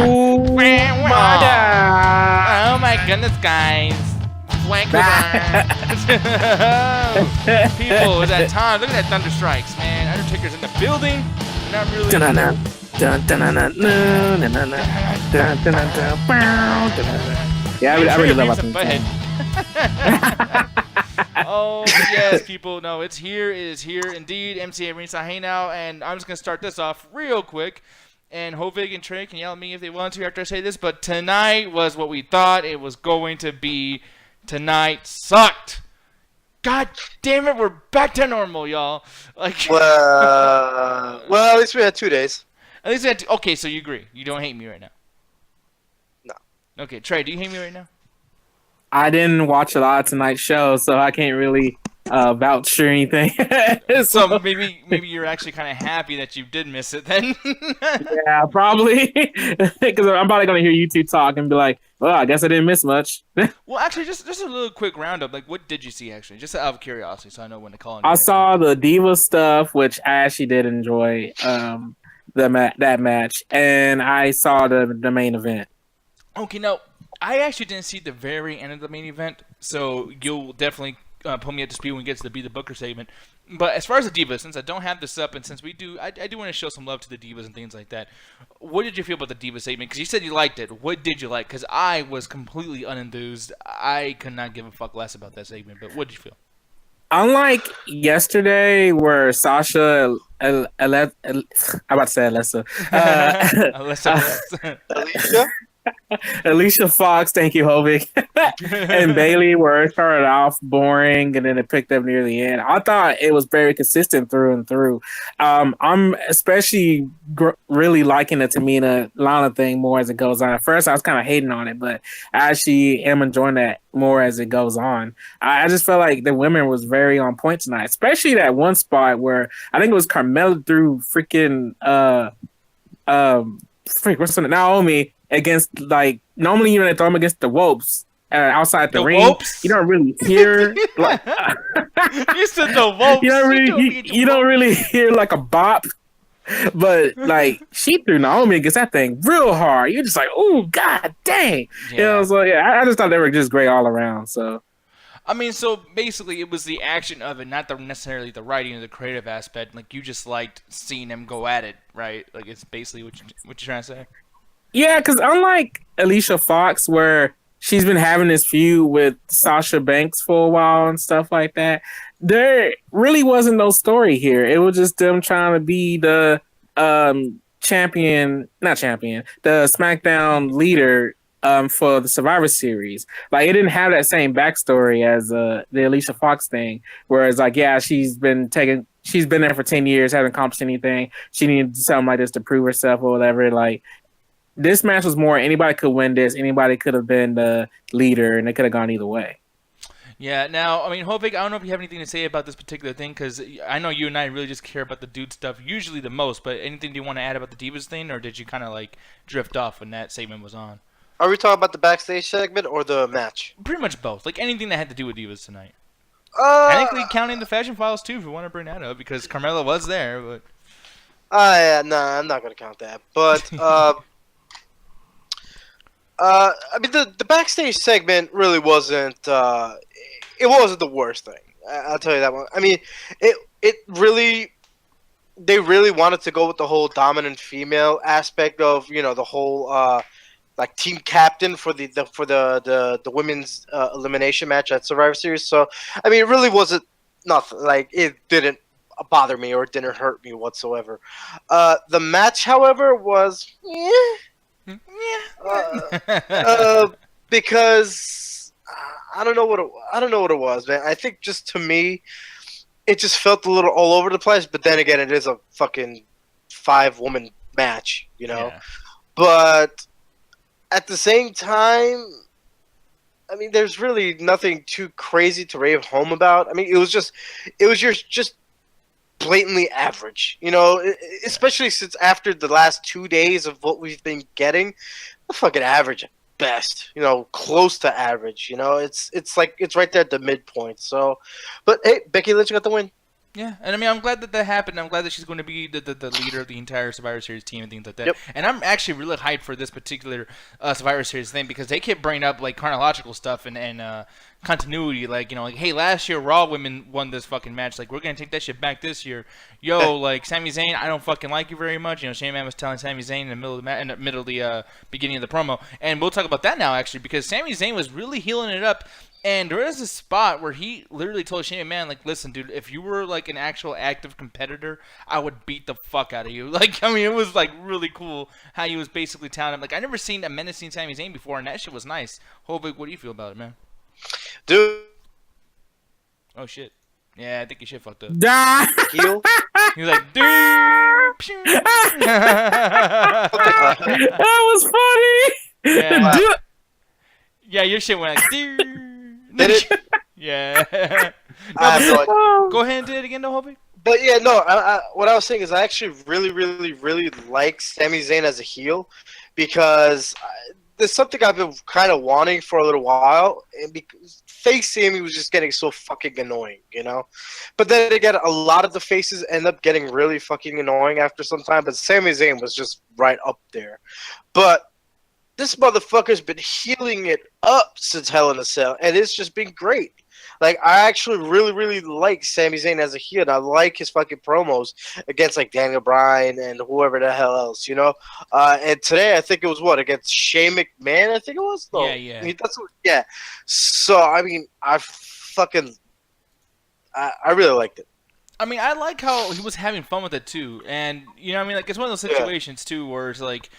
my God. Oh my goodness, guys. People, it's that time. Look at that thunder strikes, man. Undertaker's in the building. And I'm really... Yeah, I really love it. Oh, yes, people. No, it's here. It is here indeed. MCA Ringside Hangout. And I'm just going to start this off real quick. And Hovig and Trey can yell at me if they want to after I say this. But tonight was what we thought it was going to be. Tonight sucked. God damn it, we're back to normal, y'all. Like, well, at least we had 2 days. At least we had okay, so you agree. You don't hate me right now. No. Okay, Trey, do you hate me right now? I didn't watch a lot of tonight's show, so I can't really vouch or anything. So maybe you're actually kind of happy that you did miss it then. Yeah, probably. Because I'm probably going to hear you two talk and be like, well, I guess I didn't miss much. Well, actually, just a little quick roundup. Like, what did you see, actually? Just out of curiosity, so I know when to call on you. I saw the Diva stuff, which I actually did enjoy that match. And I saw the main event. Okay, now, I actually didn't see the very end of the main event, so you'll definitely pull me up to speed when we get to the Be the Booker segment. But as far as the Divas, since I don't have this up, and since I do want to show some love to the Divas and things like that, what did you feel about the Diva segment? Because you said you liked it. What did you like? Because I was completely unenthused. I could not give a fuck less about that segment, but what did you feel? Unlike yesterday, where Sasha, I'm about to say Alessa. Alicia? Alicia Fox, thank you, Hovig, and Bailey were started off boring, and then it picked up near the end. I thought it was very consistent through and through. I'm especially really liking the Tamina Lana thing more as it goes on. At first, I was kind of hating on it, but I actually am enjoying that more as it goes on. I just felt like the women was very on point tonight, especially that one spot where I think it was Carmella threw freaking what's her name? Naomi against, like, normally you throw them against the ropes outside the ring. Ropes? You don't really hear like You said the ropes. You don't really hear like a bop, but like she threw Naomi against that thing real hard. You're just like, oh god dang. Yeah. You know, so yeah, I just thought they were just great all around. So I mean, so basically it was the action of it, not necessarily the writing or the creative aspect. Like, you just liked seeing them go at it, right? Like, it's basically what you're trying to say. yeah, because unlike Alicia Fox, where she's been having this feud with Sasha Banks for a while and stuff like that, there really wasn't no story here. It was just them trying to be the the SmackDown leader for the Survivor Series. Like, it didn't have that same backstory as the Alicia Fox thing, whereas like, yeah, she's been there for 10 years, hasn't accomplished anything. She needed something like this to prove herself or whatever. Like, this match was more anybody could win this, anybody could have been the leader, and it could have gone either way. Yeah, now, I mean, Hovig, I don't know if you have anything to say about this particular thing, because I know you and I really just care about the dude stuff usually the most, but anything do you want to add about the Divas thing, or did you kind of like drift off when that segment was on? Are we talking about the backstage segment or the match? Pretty much both. Like, anything that had to do with Divas tonight. Technically counting the Fashion Files too, if you want to bring that up, because Carmella was there, but... Yeah, nah, I'm not going to count that. But, I mean, the backstage segment really wasn't, it wasn't the worst thing. I'll tell you that one. I mean, it really, they really wanted to go with the whole dominant female aspect of, you know, the whole, like, team captain for the women's elimination match at Survivor Series. So, I mean, it really wasn't nothing. Like, it didn't bother me or it didn't hurt me whatsoever. The match, however, was because I don't know what it was, man. I think just to me, it just felt a little all over the place. But then again, it is a fucking 5-woman match, you know. Yeah. But at the same time, I mean, there's really nothing too crazy to rave home about. I mean, it was just blatantly average, you know, especially since after the last 2 days of what we've been getting, the fucking average at best, you know, close to average, you know, it's like, it's right there at the midpoint. So, but hey, Becky Lynch got the win. Yeah, and I mean, I'm glad that happened. I'm glad that she's going to be the leader of the entire Survivor Series team and things like that. Yep. And I'm actually really hyped for this particular Survivor Series thing because they kept bringing up like chronological stuff and continuity. Like, you know, like, hey, last year Raw women won this fucking match. Like, we're gonna take that shit back this year. Yo, like Sami Zayn, I don't fucking like you very much. You know, Shane Man was telling Sami Zayn in the middle of the beginning of the promo, and we'll talk about that now actually because Sami Zayn was really healing it up. And there was a spot where he literally told Shane McMahon, like, listen, dude, if you were, like, an actual active competitor, I would beat the fuck out of you. Like, I mean, it was, like, really cool how he was basically telling him. Like, I never seen a menacing Sami Zayn before, and that shit was nice. Hovig, what do you feel about it, man? Dude. Oh, shit. Yeah, I think your shit fucked up. Heel. He was like, dude. That was funny. Yeah. Dude. Yeah, your shit went like, dude. Did it? Yeah. I have no idea. Go ahead and do it again, though, Hovig. But yeah, no. What I was saying is, I actually really like Sami Zayn as a heel because there's something I've been kind of wanting for a little while, and because face Sami was just getting so fucking annoying, you know. But then again, a lot of the faces end up getting really fucking annoying after some time. But Sami Zayn was just right up there. But this motherfucker's been healing it up since Hell in a Cell, and it's just been great. Like, I actually really like Sami Zayn as a heel, and I like his fucking promos against, like, Daniel Bryan and whoever the hell else, you know? And today, I think it was, against Shane McMahon, I think it was? No. Yeah. Yeah. So, I mean, I really liked it. I mean, I like how he was having fun with it, too. And, you know what I mean? Like, it's one of those situations, too, where it's like,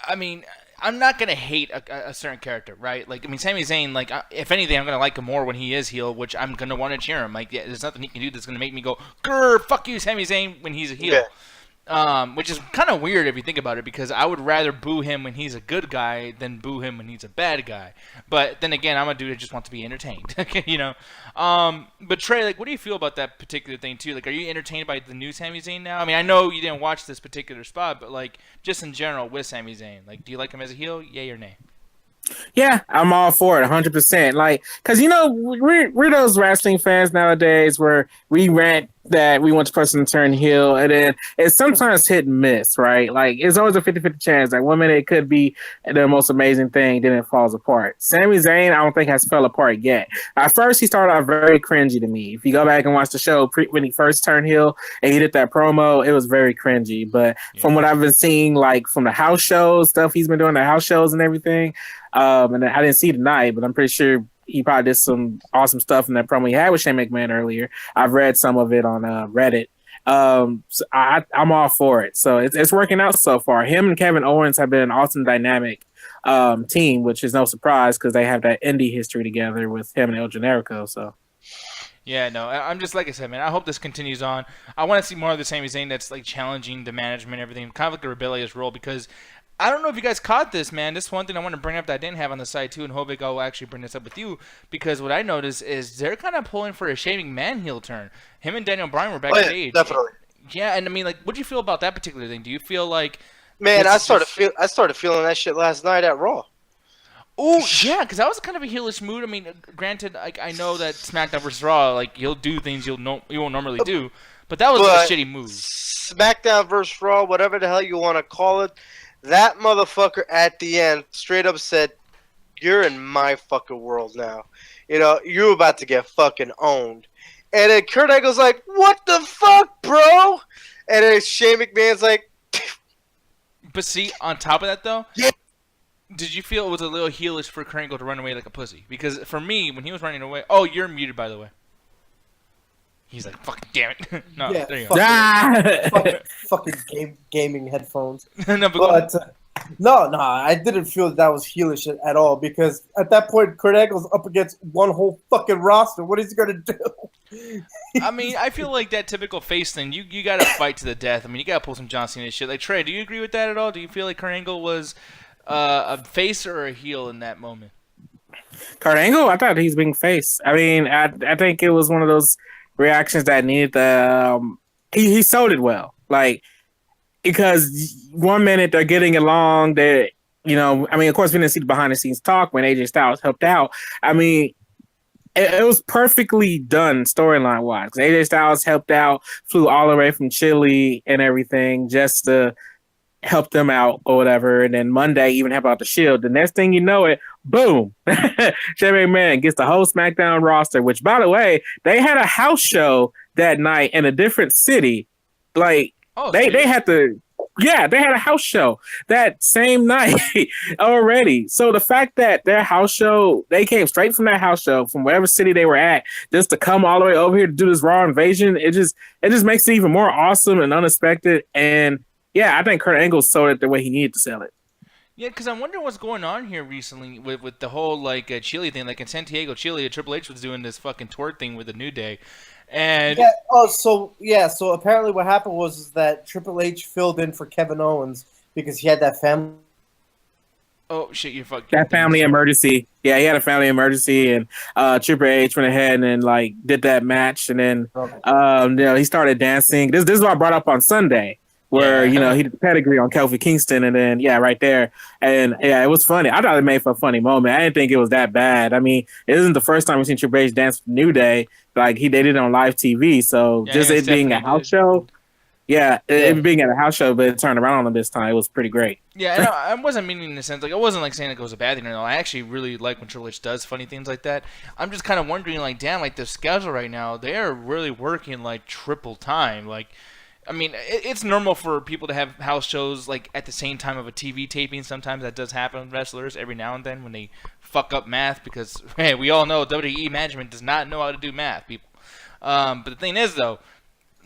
I mean, I'm not going to hate a certain character, right? Like, I mean, Sami Zayn, like, if anything, I'm going to like him more when he is heel, which I'm going to want to cheer him. Like, yeah, there's nothing he can do that's going to make me go, grr, fuck you, Sami Zayn, when he's a heel. Which is kind of weird if you think about it, because I would rather boo him when he's a good guy than boo him when he's a bad guy. But then again, I'm a dude that just wants to be entertained, you know? But Trey, like, what do you feel about that particular thing, too? Like, are you entertained by the new Sami Zayn now? I mean, I know you didn't watch this particular spot, but, like, just in general with Sami Zayn, like, do you like him as a heel? Yay or nay? Yeah, I'm all for it, 100%. Like, because, you know, we're those wrestling fans nowadays where we rant that we want the person to turn heel, and then it's sometimes hit and miss, right? Like, it's always a 50-50 chance. Like, 1 minute it could be the most amazing thing, then it falls apart. Sami Zayn, I don't think has fell apart yet. At first, he started out very cringy to me. If you go back and watch the show, when he first turned heel and he did that promo, it was very cringy. But from what I've been seeing, like, from the house shows, stuff he's been doing, the house shows and everything, and I didn't see tonight, but I'm pretty sure he probably did some awesome stuff in that promo he had with Shane McMahon earlier. I've read some of it on Reddit. So I'm all for it. So it's working out so far. Him and Kevin Owens have been an awesome dynamic team, which is no surprise because they have that indie history together with him and El Generico. So. Yeah, no, I'm just, like I said, man, I hope this continues on. I want to see more of the Sami Zayn that's, like, challenging the management and everything, kind of like a rebellious role, because I don't know if you guys caught this, man. This one thing I want to bring up that I didn't have on the side, too, and Hovig, I'll actually bring this up with you, because what I noticed is they're kind of pulling for a Shane McMahon heel turn. Him and Daniel Bryan were backstage. Oh, yeah, definitely. Yeah, and I mean, like, what do you feel about that particular thing? Do you feel like... Man, I started feeling that shit last night at Raw. Oh, yeah, because that was kind of a heelish mood. I mean, granted, like, I know that SmackDown vs. Raw, like, he'll do things you won't normally do, but that was a shitty move. SmackDown vs. Raw, whatever the hell you want to call it, that motherfucker at the end straight up said, "You're in my fucking world now. You know, you're about to get fucking owned." And then Kurt Angle's like, "What the fuck, bro?" And then Shane McMahon's like... But see, on top of that, though... Yeah. Did you feel it was a little heelish for Kurt Angle to run away like a pussy? Because for me, when he was running away... Oh, you're muted, by the way. He's like, fucking damn it. No, yeah, there you go. Fucking gaming headphones. No, I didn't feel that was heelish at all, because at that point, Kurt Angle's up against one whole fucking roster. What is he going to do? I mean, I feel like that typical face thing, you got to fight to the death. I mean, you got to pull some John Cena shit. Like, Trey, do you agree with that at all? Do you feel like Kurt Angle was... a face or a heel in that moment? Kurt Angle, I thought he's being face. I mean, I think it was one of those reactions that needed the. He sold it well, like, because 1 minute they're getting along. That, you know, I mean, of course we didn't see the behind the scenes talk when AJ Styles helped out. I mean, it was perfectly done storyline wise. AJ Styles helped out, flew all the way from Chile and everything just to help them out or whatever. And then Monday even help out the Shield. The next thing you know it, boom, Shane McMahon gets the whole SmackDown roster. Which, by the way, they had a house show that night in a different city. Like they had to. Yeah, they had a house show that same night already. So the fact that their house show, they came straight from that house show from whatever city they were at, just to come all the way over here to do this Raw invasion, it just makes it even more awesome and unexpected. And yeah, I think Kurt Angle sold it the way he needed to sell it. Yeah, because I'm wondering what's going on here recently with the whole like Chile thing. Like in Santiago, Chile, Triple H was doing this fucking tour thing with the New Day. And so apparently what happened was that Triple H filled in for Kevin Owens because he had that family. Oh shit! You fucking that family emergency. Yeah, he had a family emergency, and Triple H went ahead and like did that match, and then he started dancing. This is what I brought up on Sunday, where he did the pedigree on Kofi Kingston, and then right there, and it was funny. I thought it made for a funny moment. I didn't think it was that bad. I mean, it isn't the first time we've seen Triple H dance with New Day. Like they did it on live TV, so just it being a house show. Yeah, it being at a house show, but it turned around on them this time. It was pretty great. Yeah, and I wasn't meaning in the sense, like, I wasn't, like, saying it was a bad thing. No, I actually really like when Triple H does funny things like that. I'm just kind of wondering, like, damn, like, the schedule right now, they are really working, like, triple time. Like, I mean, it's normal for people to have house shows, like, at the same time of a TV taping. Sometimes that does happen with wrestlers every now and then when they fuck up math because, hey, we all know WWE management does not know how to do math, people. But the thing is, though,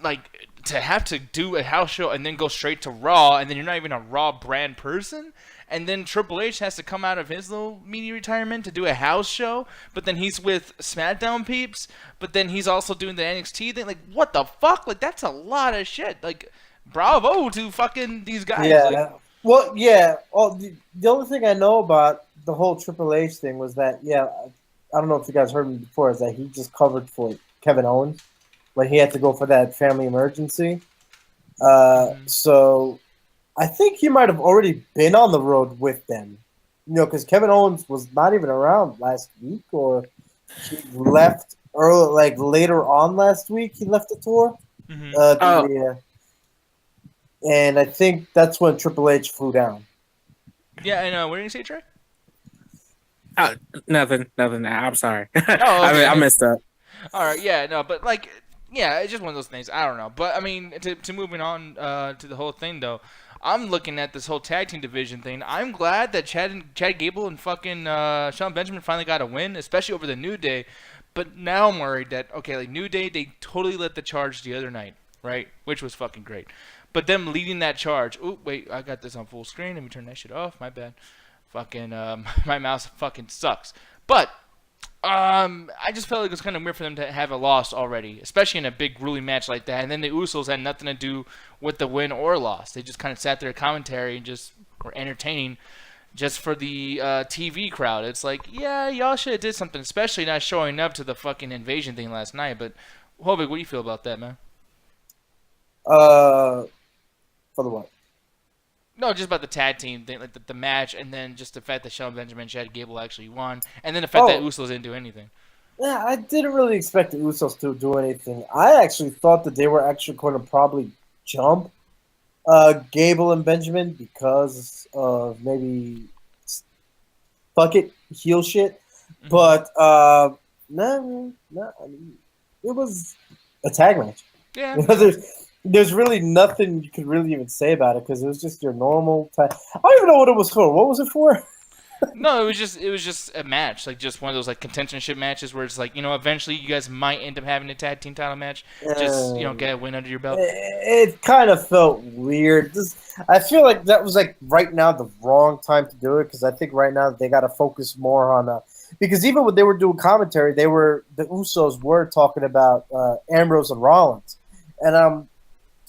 like, to have to do a house show and then go straight to Raw, and then you're not even a Raw brand person, and then Triple H has to come out of his little mini retirement to do a house show, but then he's with SmackDown peeps, but then he's also doing the NXT thing. Like, what the fuck? Like, that's a lot of shit. Like, bravo to fucking these guys. Yeah. Like, well, yeah. The only thing I know about the whole Triple H thing was that, I don't know if you guys heard me before, is that he just covered for Kevin Owens when he had to go for that family emergency. So I think he might have already been on the road with them. Because Kevin Owens was not even around last week, or he left early, like later on last week. He left the tour. And I think that's when Triple H flew down. yeah, and what did you say, Trey? Nothing. I'm sorry. Oh, okay. I messed up. All right, yeah, no, but like, yeah, it's just one of those things. I don't know, but I mean, to moving on to the whole thing though, I'm looking at this whole tag team division thing. I'm glad that Chad Gable and fucking Shelton Benjamin finally got a win, especially over the New Day. But now I'm worried that like New Day, they totally lit the charge the other night, right? Which was fucking great. But them leading that charge. Oh wait, I got this on full screen. Let me turn that shit off. My bad. Fucking my mouse fucking sucks. But I just felt like it was kind of weird for them to have a loss already, especially in a big, grueling match like that. And then the Usos had nothing to do with the win or loss. They just kind of sat there at commentary and just were entertaining just for the TV crowd. It's like, yeah, y'all should have did something, especially not showing up to the fucking invasion thing last night. But, Hovig, what do you feel about that, man? For the what? No, just about the tag team thing, like the match, and then just the fact that Shelton Benjamin and Chad Gable actually won, and then the fact that Usos didn't do anything. Yeah, I didn't really expect the Usos to do anything. I actually thought that they were actually going to probably jump Gable and Benjamin because of maybe fuck it, heel shit. Mm-hmm. But no, I mean, it was a tag match. Yeah. There's really nothing you could really even say about it because it was just your normal tag. I don't even know what it was for. What was it for? No, it was just a match, like just one of those like contentionship matches where it's like, eventually you guys might end up having a tag team title match. Just get a win under your belt. It kind of felt weird. I feel like that was like right now the wrong time to do it because I think right now they got to focus more on because even when they were doing commentary, the Usos were talking about Ambrose and Rollins, and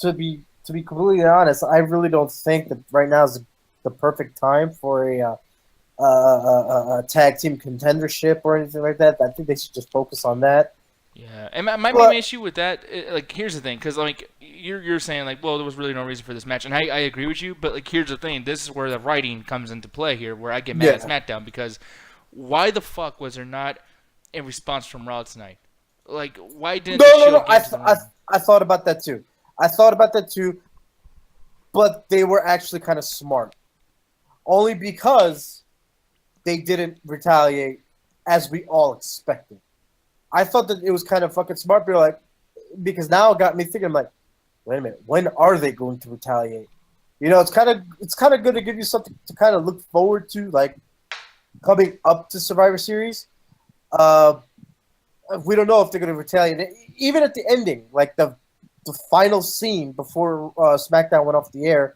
to be completely honest, I really don't think that right now is the perfect time for a tag team contendership or anything like that. I think they should just focus on that. Yeah, and my main issue with that, like, here's the thing, because like you're saying like, well, there was really no reason for this match, and I agree with you, but like, here's the thing, this is where the writing comes into play here, where I get mad at SmackDown because why the fuck was there not a response from Raw tonight. Like, why didn't No, the no, Shield no. give them one? I thought about that too. I thought about that too, but they were actually kind of smart. Only because they didn't retaliate as we all expected. I thought that it was kind of fucking smart, but like, because now it got me thinking, I'm like, wait a minute, when are they going to retaliate? You know, it's kind of good to give you something to kind of look forward to, like coming up to Survivor Series. We don't know if they're going to retaliate. Even at the ending, like the final scene before SmackDown went off the air,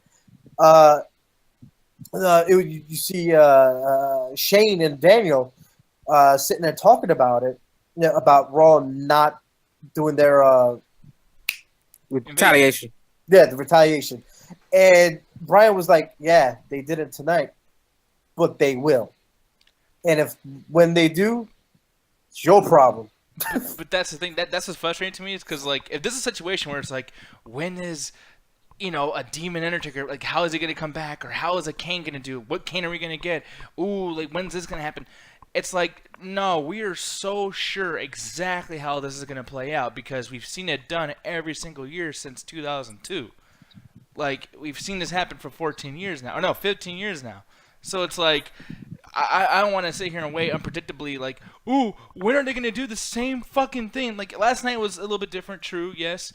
you see Shane and Daniel sitting there talking about it, you know, about Raw not doing their Retaliation. the retaliation. And Brian was like, yeah, they didn't tonight, but they will. And when they do, it's your problem. But that's the thing. That's what's frustrating to me is because, like, if this is a situation where it's like, when is, a Demon Undertaker, like, how is he going to come back? Or how is a Kane going to do? What Kane are we going to get? Ooh, like, when's this going to happen? It's like, no, we are so sure exactly how this is going to play out because we've seen it done every single year since 2002. Like, we've seen this happen for 14 years now. Or no, 15 years now. So it's like, I don't want to sit here and wait unpredictably, like, ooh, when are they going to do the same fucking thing? Like, last night was a little bit different, true, yes.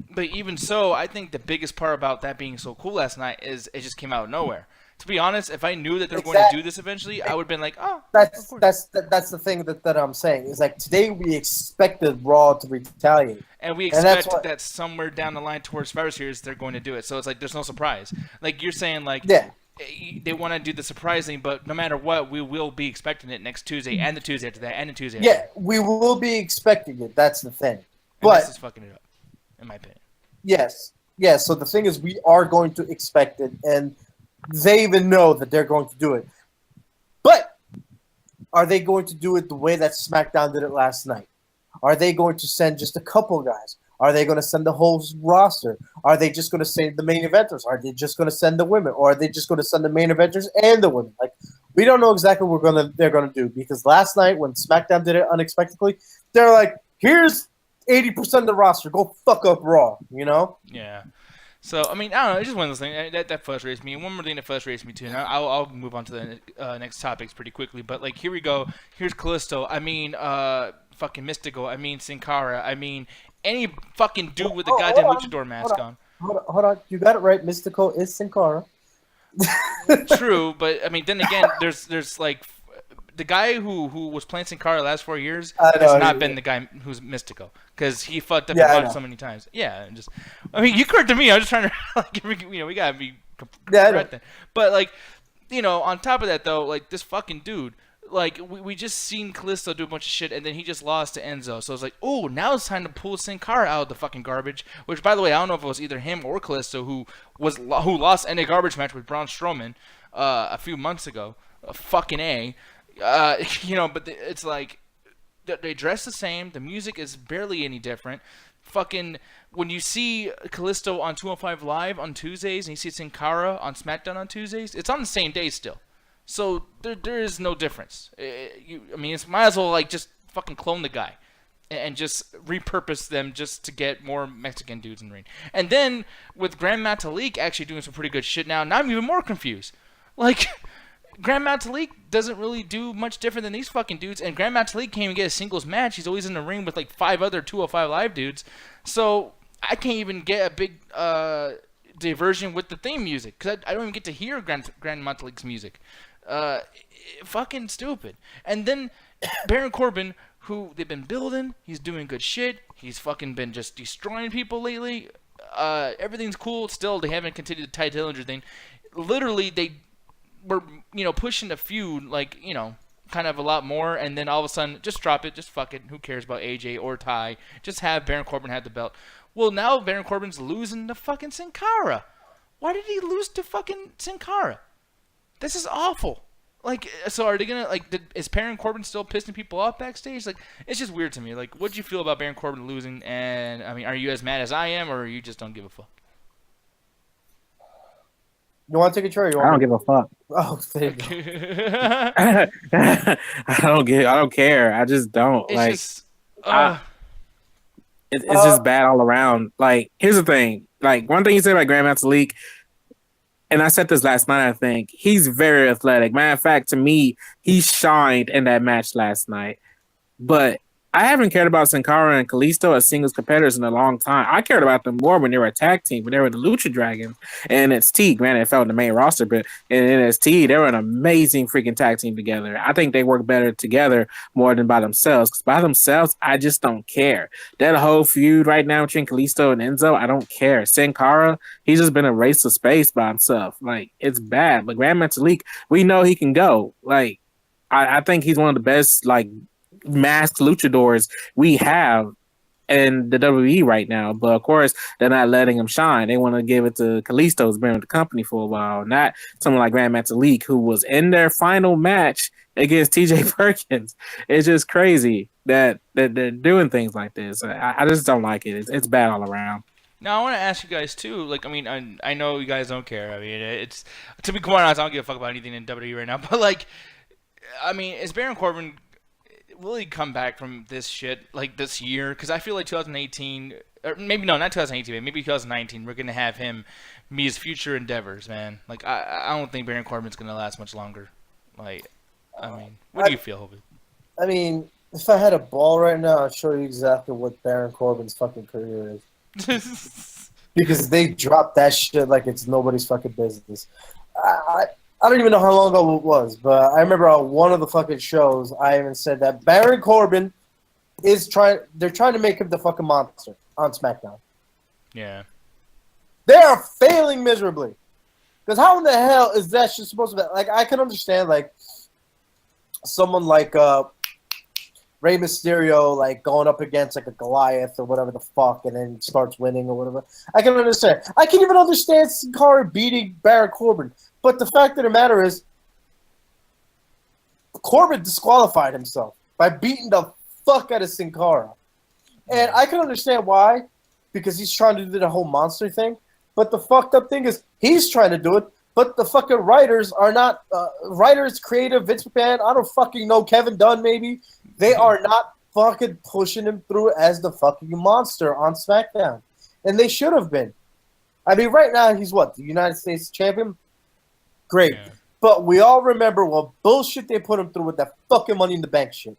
But even so, I think the biggest part about that being so cool last night is it just came out of nowhere. To be honest, if I knew that they were going to do this eventually, I would have been like, oh, That's of course. that's the thing that I'm saying. Is like today we expected Raw to retaliate. And we And that's expect what- that somewhere down the line towards Survivor Series, they're going to do it. So it's like, there's no surprise. Like, you're saying, like, Yeah. they want to do the surprising, but no matter what, we will be expecting it next Tuesday and the Tuesday after that and the Tuesday after Yeah, that. we will be expecting it. That's the thing. And But this is fucking it up, in my opinion. yes. So the thing is, we are going to expect it, and they even know that they're going to do it. But are they going to do it the way that SmackDown did it last night? Are they going to send just a couple guys? Are they going to send the whole roster? Are they just going to send the main eventers? Are they just going to send the women? Or are they just going to send the main eventers and the women? Like, we don't know exactly what they're going to do, because last night when SmackDown did it unexpectedly, they're like, here's 80% of the roster. Go fuck up Raw, you know? Yeah. So, I mean, I don't know. It's just one of those things that frustrates me. One more thing that frustrates me, too. And I'll move on to the next topics pretty quickly. But, like, here we go. Here's Callisto. I mean, fucking Mystical. I mean, Sin Cara. I mean, any fucking dude with a goddamn luchador mask on. Hold on. You got it right. Mystical is Sin Cara. True, but, I mean, then again, there's like, the guy who was playing Sin Cara the last 4 years has not been the guy who's Mystical, because he fucked up the bunch so many times. Yeah, and just, I mean, you corrected me. I'm just trying to, like, we gotta be correct then. But, like, on top of that, though, like, this fucking dude, like, we just seen Callisto do a bunch of shit, and then he just lost to Enzo. So it's like, oh, now it's time to pull Sin Cara out of the fucking garbage. Which, by the way, I don't know if it was either him or Callisto who lost in a garbage match with Braun Strowman a few months ago. Fucking A. But it's like, they dress the same. The music is barely any different. Fucking, when you see Callisto on 205 Live on Tuesdays and you see Sin Cara on SmackDown on Tuesdays, it's on the same day still. So there is no difference. It's might as well, like, just fucking clone the guy and just repurpose them just to get more Mexican dudes in the ring. And then with Grand Metalik actually doing some pretty good shit now I'm even more confused. Like, Grand Metalik doesn't really do much different than these fucking dudes, and Grand Metalik can't even get a singles match. He's always in the ring with like 5 other 205 Live dudes. So I can't even get a big diversion with the theme music, because I don't even get to hear Grand Metalik's music. Fucking stupid. And then Baron Corbin, who they've been building, he's doing good shit. He's fucking been just destroying people lately. Everything's cool. Still, they haven't continued the Ty Dillinger thing. Literally, they were, pushing the feud, like, kind of a lot more, and then all of a sudden, just drop it, just fuck it. Who cares about AJ or Ty? Just have Baron Corbin have the belt. Well, now Baron Corbin's losing to fucking Sin Cara. Why did he lose to fucking Sin Cara? This is awful. Like, so are they gonna, like, is Baron Corbin still pissing people off backstage? Like, it's just weird to me. Like, what'd you feel about Baron Corbin losing? And, I mean, are you as mad as I am, or you just don't give a fuck? You want to take a try? Or you I want don't me give a fuck. Oh, there you go. I don't care. I just don't It's like. just, I, it's just bad all around. Like, here's the thing. Like, one thing you said about Grandmaster League, and I said this last night, I think, he's very athletic. Matter of fact, to me, he shined in that match last night. But I haven't cared about Sin Cara and Kalisto as singles competitors in a long time. I cared about them more when they were a tag team, when they were the Lucha Dragons and NXT. Granted, it fell in the main roster, but in NXT, they were an amazing freaking tag team together. I think they work better together more than by themselves. Because by themselves, I just don't care. That whole feud right now between Kalisto and Enzo, I don't care. Sin Cara, he's just been a race of space by himself. Like, it's bad. But Grandmaster League, we know he can go. Like, I think he's one of the best, like, masked luchadors we have in the WWE right now. But of course, they're not letting him shine. They want to give it to Kalisto, who's been with the company for a while, not someone like Grandmaster League, who was in their final match against TJ Perkins. It's just crazy that they're doing things like this. I just don't like it. It's bad all around. Now I want to ask you guys too. Like, I mean, I know you guys don't care. I mean, it's, to be quite honest, I don't give a fuck about anything in WWE right now. But like, I mean, is Baron Corbin, will he come back from this shit like this year? Because I feel like 2018, or maybe no, not 2018, maybe 2019, we're gonna have him meet his future endeavors, man. Like, I don't think Baron Corbin's gonna last much longer. Like, I mean, what do you feel, Hobie? I mean, if I had a ball right now, I'd show you exactly what Baron Corbin's fucking career is. Because they dropped that shit like it's nobody's fucking business. I don't even know how long ago it was, but I remember on one of the fucking shows, I even said that Baron Corbin they're trying to make him the fucking monster on SmackDown. Yeah. They are failing miserably. Because how in the hell is that shit supposed to be? Like, I can understand, like, someone like Rey Mysterio, like, going up against, like, a Goliath or whatever the fuck, and then starts winning or whatever. I can understand. I can even understand Sin Cara beating Baron Corbin. But the fact of the matter is, Corbin disqualified himself by beating the fuck out of Sin Cara. And I can understand why, because he's trying to do the whole monster thing. But the fucked up thing is, he's trying to do it, but the fucking writers are not, writers, creative, Vince McMahon, I don't fucking know, Kevin Dunn maybe, they are not fucking pushing him through as the fucking monster on SmackDown. And they should have been. I mean, right now, he's what, the United States champion? Great. Yeah. But we all remember what bullshit they put him through with that fucking Money in the Bank shit.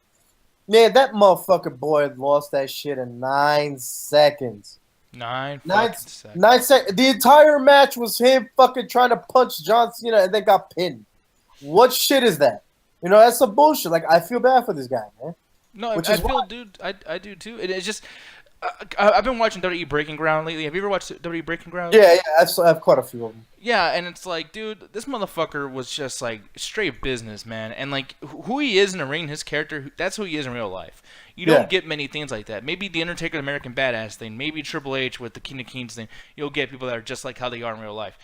Man, that motherfucking boy lost that shit in 9 seconds. 9 seconds. 9 seconds. The entire match was him fucking trying to punch John Cena and then got pinned. What shit is that? You know, that's some bullshit. Like, I feel bad for this guy, man. No, I feel, dude, I do too. It's just, I've been watching WWE Breaking Ground lately. Have you ever watched WWE Breaking Ground? Yeah, I have quite a few of them. Yeah, and it's like, dude, this motherfucker was just like straight business, man. And like, who he is in the ring, his character, that's who he is in real life. You don't get many things like that. Maybe the Undertaker, the American Badass thing. Maybe Triple H with the King of Kings thing. You'll get people that are just like how they are in real life.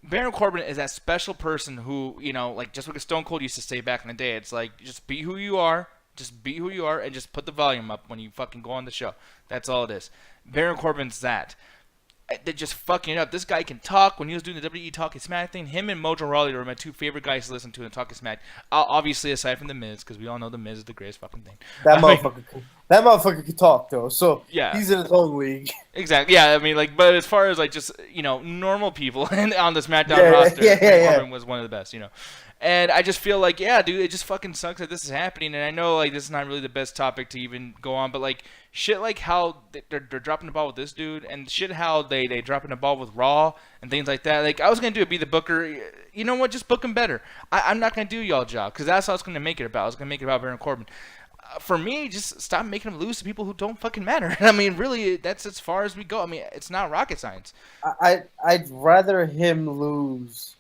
Baron Corbin is that special person who, you know, like just like Stone Cold used to say back in the day. It's like, just be who you are. Just be who you are and just put the volume up when you fucking go on the show. That's all it is. Baron Corbin's that. They're just fucking it up. This guy can talk. When he was doing the WWE Talking Smack thing, him and Mojo Rawley were my two favorite guys to listen to in Talking Smack. Obviously, aside from The Miz, because we all know The Miz is the greatest fucking thing. That motherfucker can talk, though. So yeah, he's in his own league. Exactly. Yeah, I mean, like, but as far as like just, you know, normal people on the SmackDown roster, Baron Corbin was one of the best, you know. And I just feel like, yeah, dude, it just fucking sucks that this is happening. And I know, like, this is not really the best topic to even go on, but, like, shit like how they're dropping the ball with this dude and shit how they dropping the ball with Raw and things like that. Like, I was going to do it, be the booker. You know what? Just book him better. I'm not going to do y'all job because that's how I was going to make it about. I was going to make it about Baron Corbin. For me, just stop making him lose to people who don't fucking matter. I mean, really, that's as far as we go. I mean, it's not rocket science. I'd rather him lose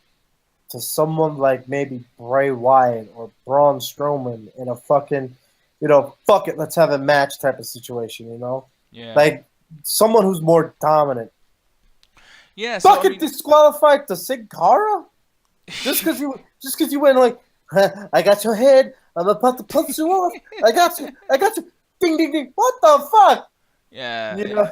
to someone like maybe Bray Wyatt or Braun Strowman in a fucking, you know, fuck it, let's have a match type of situation, you know? Yeah. Like, someone who's more dominant. Yeah. Fucking disqualified to Sin Cara? Just because you went like, I got your head, I'm about to punch you off, I got you, ding, ding, ding, what the fuck? Yeah. You know?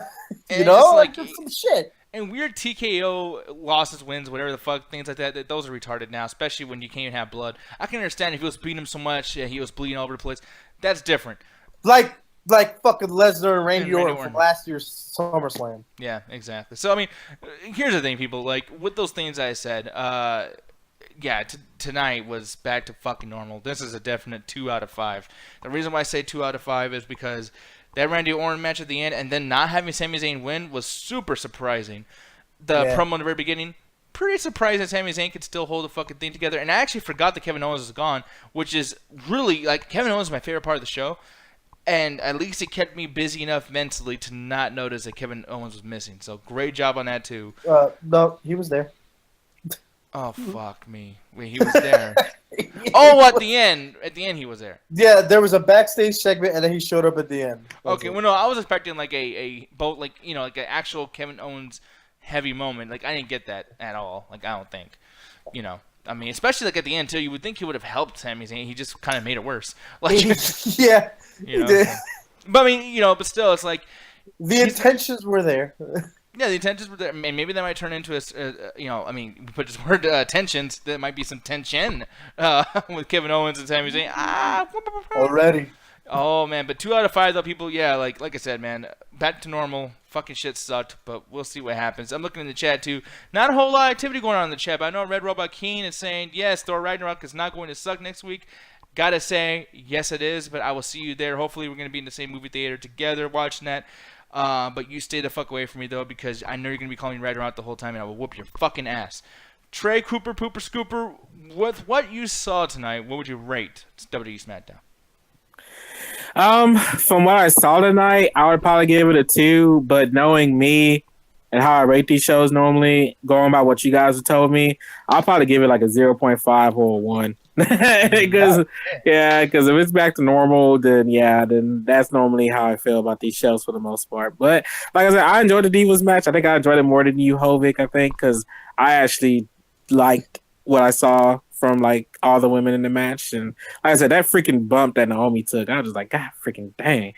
You know? Like some shit. And weird TKO losses, wins, whatever the fuck, things like that, those are retarded now, especially when you can't even have blood. I can understand if he was beating him so much, he was bleeding all over the place. That's different. Like fucking Lesnar and Randy Orton Orton. from last year's SummerSlam. Yeah, exactly. So, I mean, here's the thing, people. Like, with those things I said, tonight was back to fucking normal. This is a definite 2 out of 5. The reason why I say 2 out of 5 is because that Randy Orton match at the end and then not having Sami Zayn win was super surprising. The promo in the very beginning, pretty surprised that Sami Zayn could still hold the fucking thing together. And I actually forgot that Kevin Owens was gone, which is really, like, Kevin Owens is my favorite part of the show. And at least it kept me busy enough mentally to not notice that Kevin Owens was missing. So great job on that, too. No, he was there. Oh, fuck me. Wait, he was there. Oh, at the end he was there. Yeah, there was a backstage segment, and then he showed up at the end. Okay, well, no, I was expecting like a boat, like, you know, like an actual Kevin Owens heavy moment. Like, I didn't get that at all. Like, I don't think, you know. I mean, especially like at the end too. You would think he would have helped Sami Zayn. He just kind of made it worse. Like, yeah, you know. he did. But I mean, you know, but still, it's like the intentions were there. Yeah, the intentions were there. And maybe that might turn into you know, I mean, we put this word tensions. There might be some tension with Kevin Owens and Sami Zayn. Already. Oh man, but 2 out of 5 though, people. Yeah, like I said, man, back to normal. Fucking shit sucked, but we'll see what happens. I'm looking in the chat too. Not a whole lot of activity going on in the chat. But I know Red Robot Keen is saying yes, Thor Ragnarok is not going to suck next week. Gotta say, yes it is, but I will see you there. Hopefully we're gonna be in the same movie theater together watching that. But you stay the fuck away from me though, because I know you're gonna be calling me Ragnarok the whole time, and I will whoop your fucking ass. Trey Cooper, Pooper Scooper, with what you saw tonight, what would you rate WWE SmackDown? From what I saw tonight, I would probably give it a 2. But knowing me and how I rate these shows normally, going by what you guys have told me, I'll probably give it like a 0.5 or a 1. Because if it's back to normal, then that's normally how I feel about these shows for the most part. But like I said, I enjoyed the Divas match. I think I enjoyed it more than you, Hovik. I think because I actually liked what I saw from like all the women in the match, and like I said, that freaking bump that Naomi took, I was just like, God freaking dang.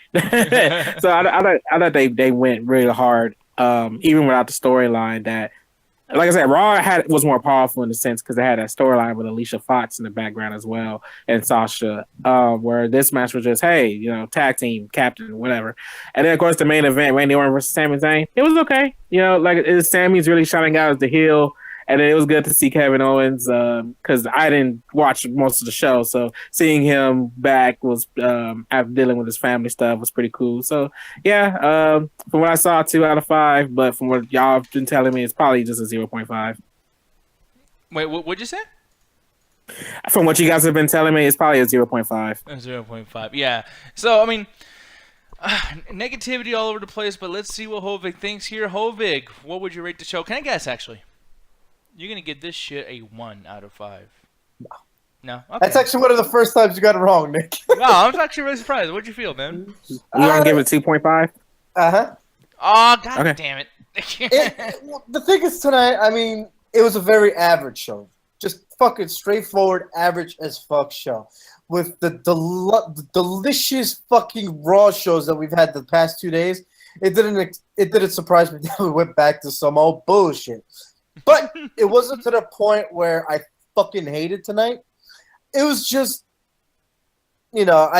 So I thought they went really hard, even without the storyline. That, like I said, Raw was more powerful in the sense because they had that storyline with Alicia Fox in the background as well, and Sasha, where this match was just, hey, you know, tag team, captain, whatever. And then of course the main event, Randy Orton versus Sami Zayn, it was okay. You know, like Sami's really shining out as the heel. And then it was good to see Kevin Owens because I didn't watch most of the show. So seeing him back was after dealing with his family stuff was pretty cool. So, yeah, from what I saw, 2 out of 5. But from what y'all have been telling me, it's probably just a 0.5. Wait, what'd you say? From what you guys have been telling me, it's probably a 0.5. A 0.5, yeah. So, I mean, negativity all over the place, but let's see what Hovig thinks here. Hovig, what would you rate the show? Can I guess, actually? You're going to give this shit a 1 out of 5. No? Okay. That's actually one of the first times you got it wrong, Nick. Wow, I'm actually really surprised. What'd you feel, man? You want to give it a 2.5? Uh-huh. Oh, god damn it. The thing is tonight, I mean, it was a very average show. Just fucking straightforward, average as fuck show. With the delicious fucking Raw shows that we've had the past 2 days, it didn't surprise me that we went back to some old bullshit. But it wasn't to the point where I fucking hated tonight. It was just, you know,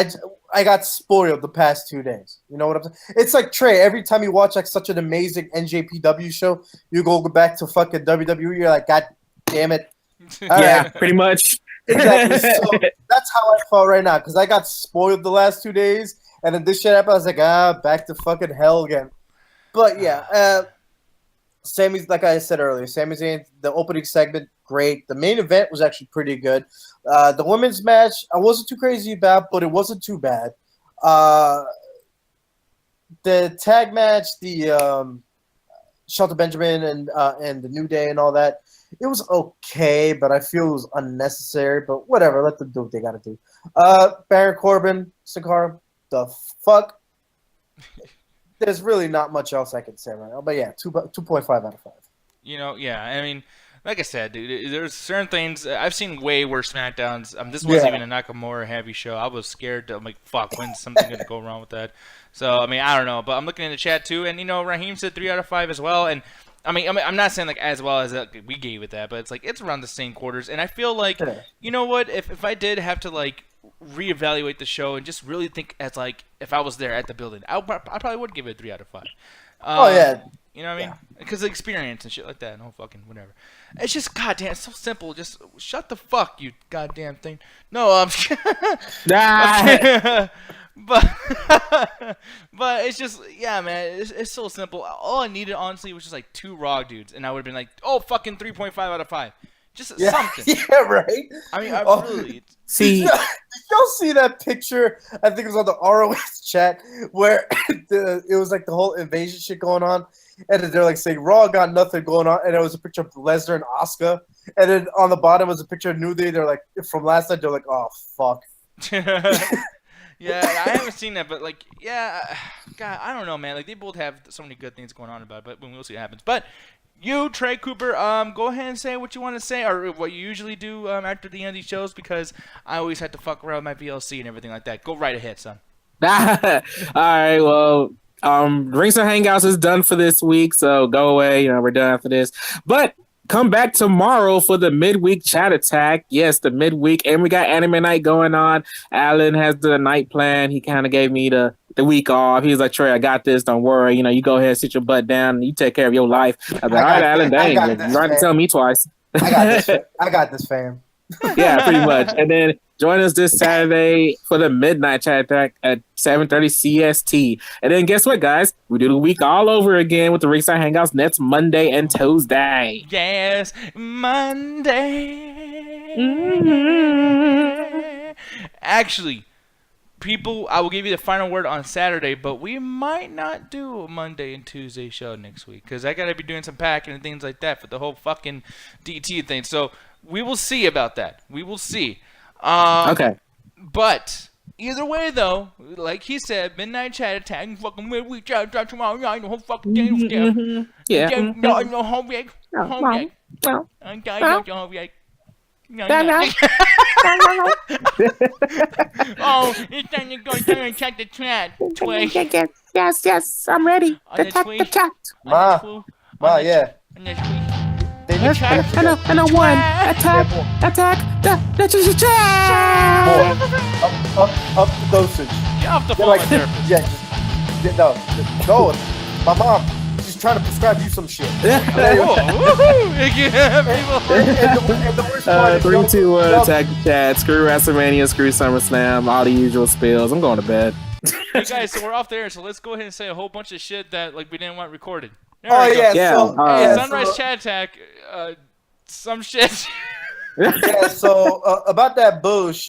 I got spoiled the past 2 days. You know what I'm saying? It's like Trey. Every time you watch like such an amazing NJPW show, you go back to fucking WWE. You're like, God damn it! Yeah, pretty much. Exactly. So that's how I felt right now because I got spoiled the last 2 days, and then this shit happened. I was like, back to fucking hell again. But yeah. Sami's, like I said earlier, Sami Zayn, the opening segment, great. The main event was actually pretty good. The women's match, I wasn't too crazy about, but it wasn't too bad. The tag match, the Shelton Benjamin and the New Day and all that, it was okay, but I feel it was unnecessary. But whatever, let them do what they got to do. Baron Corbin, Sakara, the fuck? There's really not much else I can say right now. But yeah, 2.5 out of 5. You know, yeah, I mean, like I said, dude, there's certain things. I've seen way worse SmackDowns. This wasn't even a Nakamura heavy show. I was scared. I'm like, fuck, when's something going to go wrong with that? So, I mean, I don't know. But I'm looking in the chat, too. And, you know, Raheem said 3 out of 5 as well. And I mean, I'm not saying like as well as we gave it that, but it's like it's around the same quarters. And I feel like, you know what? If I did have to like reevaluate the show and just really think as like if I was there at the building, I probably would give it a 3 out of 5. Oh yeah. You know what I mean? Because the experience and shit like that, no fucking whatever. It's just goddamn, it's so simple. Just shut the fuck, you goddamn thing. No, but but it's just man, it's so simple. All I needed honestly was just like 2 Raw dudes, and I would have been like, oh fucking 3.5 out of 5. Just something. Yeah, right. I mean, really See, Did y'all see that picture? I think it was on the ROH chat where it was like the whole invasion shit going on, and then they're like saying Raw got nothing going on, and it was a picture of Lesnar and Asuka, and then on the bottom was a picture of New Day. They're like from last night. They're like, oh fuck. Yeah, I haven't seen that, but like, yeah, God, I don't know, man. Like they both have so many good things going on about it, but we'll see what happens. But you, Trey Cooper, go ahead and say what you want to say, or what you usually do after the end of these shows, because I always have to fuck around with my VLC and everything like that. Go right ahead, son. all right, well, Ringside Hangouts is done for this week, so go away. We're done after this. But come back tomorrow for the midweek chat attack. Yes, the midweek, and we got anime night going on. Alan has the night plan. He kind of gave me the week off. He was like, Trey, I got this. Don't worry. You go ahead, sit your butt down, and you take care of your life. I was like, all right, Alan, dang, you don't have to tell me twice. I got this, fam. Yeah, pretty much. And then join us this Saturday for the midnight chat attack at 7:30 CST. And then guess what, guys? We do the week all over again with the Ringside Hangouts next Monday and Tuesday. Yes, Monday. Actually, people, I will give you the final word on Saturday, but we might not do a Monday and Tuesday show next week because I gotta be doing some packing and things like that for the whole fucking DT thing. So we will see about that. We will see. Okay. But either way, though, like he said, midnight chat attack, fucking midweek chat attack tomorrow night, the whole fucking thing. Yeah. No, home week. Oh, it's time to go down and check the chat. Yes, I'm ready. The chat. Ma, yeah. Hello, one. Attack, the chat. Up the dosage. Get off the They're phone, like, therapist. yeah, go. My mom, she's trying to prescribe you some shit. Oh, woohoo! And the worst part is 3, 2, 1, attack the chat. Screw WrestleMania, screw SummerSlam, all the usual spills. I'm going to bed. Hey guys, so we're off there, so let's go ahead and say a whole bunch of shit that like we didn't want recorded. There Oh we go. yeah, so Hey, Sunrise Chat Attack, some shit. yeah, so about that bullshit.